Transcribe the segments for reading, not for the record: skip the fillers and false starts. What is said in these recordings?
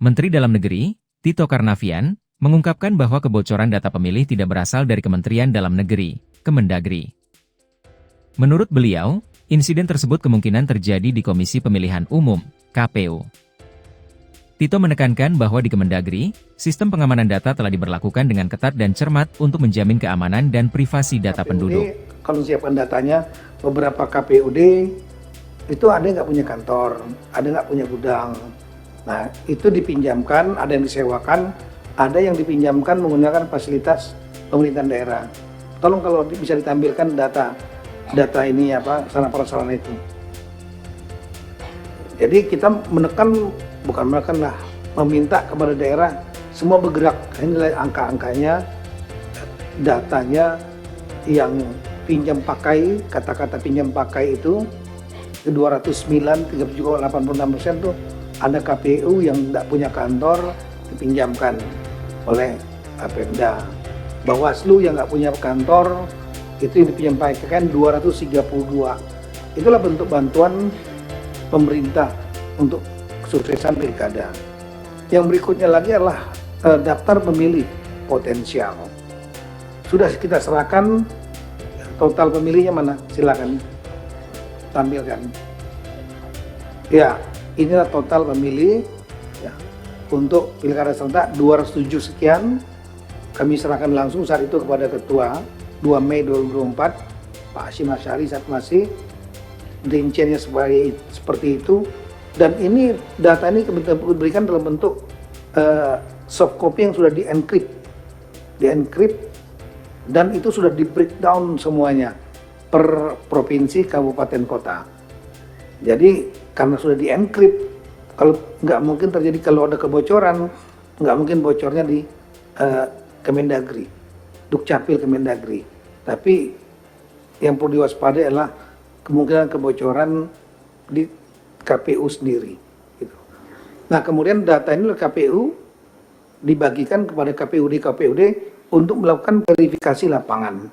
Menteri Dalam Negeri, Tito Karnavian, mengungkapkan bahwa kebocoran data pemilih tidak berasal dari Kementerian Dalam Negeri, Kemendagri. Menurut beliau, insiden tersebut kemungkinan terjadi di Komisi Pemilihan Umum, KPU. Tito menekankan bahwa di Kemendagri, sistem pengamanan data telah diberlakukan dengan ketat dan cermat untuk menjamin keamanan dan privasi data penduduk. Kalau siapkan datanya, beberapa KPUD itu ada nggak punya kantor, ada nggak punya gudang. Nah, itu dipinjamkan, ada yang disewakan, ada yang dipinjamkan menggunakan fasilitas pemerintahan daerah. Tolong kalau bisa ditampilkan data ini sarana prasarana itu. Jadi kita meminta kepada daerah semua bergerak. Inilah angka-angkanya, datanya yang pinjam pakai, kata-kata pinjam pakai itu 209, 37,86% tuh ada KPU yang tidak punya kantor dipinjamkan oleh Pemda. Bawaslu yang nggak punya kantor itu yang dipinjam pakai 232. Itulah bentuk bantuan pemerintah untuk kesuksesan pilkada. Yang berikutnya lagi adalah daftar pemilih potensial. Sudah kita serahkan, total pemilihnya mana? Silakan tampilkan. Ya, inilah total pemilih ya, untuk pilkada serentak 207 sekian. Kami serahkan langsung saat itu kepada Ketua 2 Mei 2024, Pak Hashim Asyari saat masih. Rinciannya seperti itu. Dan ini data ini diberikan dalam bentuk soft copy yang sudah di-encrypt, dan itu sudah di-breakdown semuanya per provinsi, kabupaten, kota. Jadi karena sudah di-encrypt, kalau nggak mungkin terjadi, kalau ada kebocoran, nggak mungkin bocornya di Kemendagri, Dukcapil Kemendagri. Tapi yang perlu diwaspadai adalah kemungkinan kebocoran di KPU sendiri. Gitu. Nah, kemudian data ini oleh KPU dibagikan kepada KPUD untuk melakukan verifikasi lapangan.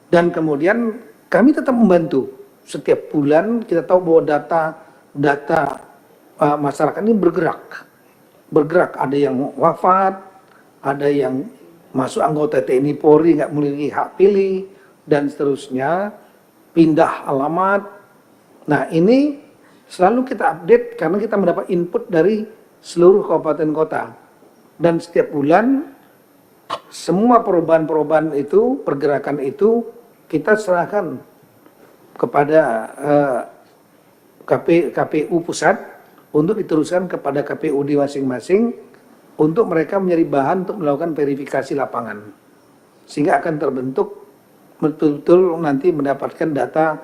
Dan kemudian kami tetap membantu. Setiap bulan kita tahu bahwa data masyarakat ini bergerak. Ada yang wafat, ada yang masuk anggota TNI Polri nggak memiliki hak pilih, dan seterusnya, pindah alamat. Nah, ini selalu kita update karena kita mendapat input dari seluruh kabupaten kota. Dan setiap bulan, semua perubahan-perubahan itu, pergerakan itu, kita serahkan kepada KPU pusat untuk diteruskan kepada KPUD masing-masing untuk mereka menjadi bahan untuk melakukan verifikasi lapangan. Sehingga akan terbentuk betul-betul nanti mendapatkan data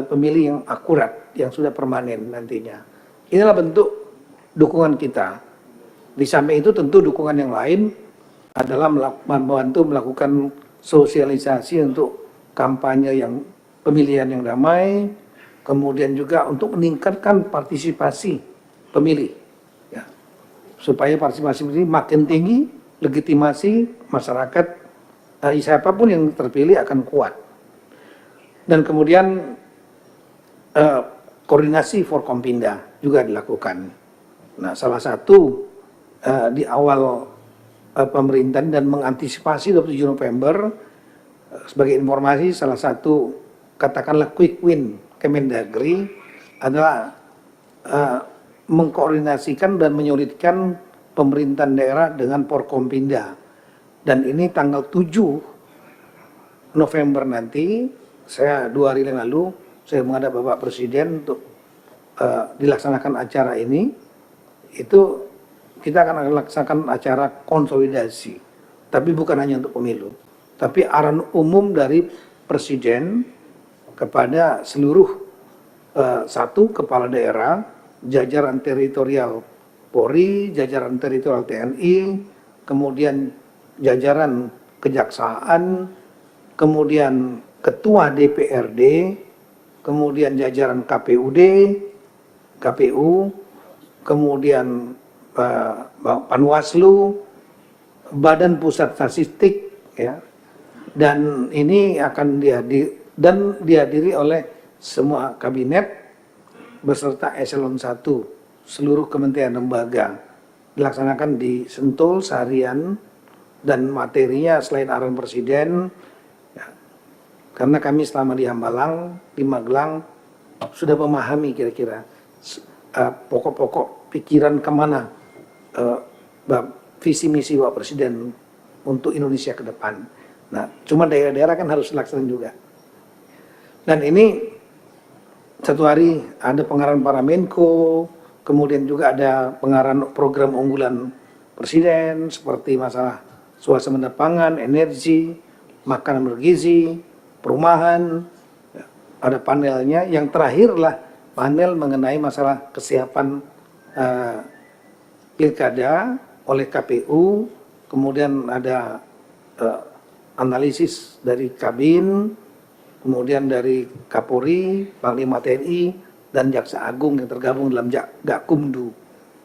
pemilih yang akurat, yang sudah permanen nantinya. Inilah bentuk dukungan kita. Di samping itu tentu dukungan yang lain adalah membantu melakukan sosialisasi untuk kampanye yang pemilihan yang damai, kemudian juga untuk meningkatkan partisipasi pemilih, ya, supaya partisipasi ini makin tinggi, legitimasi masyarakat siapapun yang terpilih akan kuat. Dan kemudian koordinasi Forkompinda juga dilakukan. Nah, salah satu di awal pemerintahan dan mengantisipasi 27 November, sebagai informasi, salah satu katakanlah quick win Kemendagri adalah mengkoordinasikan dan menyulitkan pemerintahan daerah dengan Forkompinda. Dan ini tanggal 7 November nanti, saya 2 hari yang lalu, saya menghadap Bapak Presiden untuk dilaksanakan acara ini. Itu kita akan laksanakan acara konsolidasi, tapi bukan hanya untuk pemilu, tapi arahan umum dari Presiden kepada seluruh satu kepala daerah, jajaran teritorial Polri, jajaran teritorial TNI, kemudian jajaran kejaksaan, kemudian ketua DPRD, kemudian jajaran KPUD, KPU, kemudian Panwaslu, Badan Pusat Statistik, ya, dan ini akan dihadiri oleh semua kabinet beserta eselon 1, seluruh kementerian lembaga. dilaksanakan di Sentul seharian dan materinya selain arahan Presiden, ya, karena kami selama di Hambalang, di Magelang sudah memahami kira-kira pokok-pokok pikiran kemana visi misi Bapak Presiden untuk Indonesia ke depan. Nah, cuma daerah-daerah kan harus dilaksanakan juga. Dan ini satu hari ada pengarahan para Menko, kemudian juga ada pengarahan program unggulan Presiden seperti masalah suasana pangan, energi, makanan bergizi, perumahan. Ada panelnya. Yang terakhirlah panel mengenai masalah kesiapan pilkada oleh KPU, kemudian ada analisis dari Kabin, kemudian dari Kapolri, Panglima TNI, dan Jaksa Agung yang tergabung dalam Gakumdu.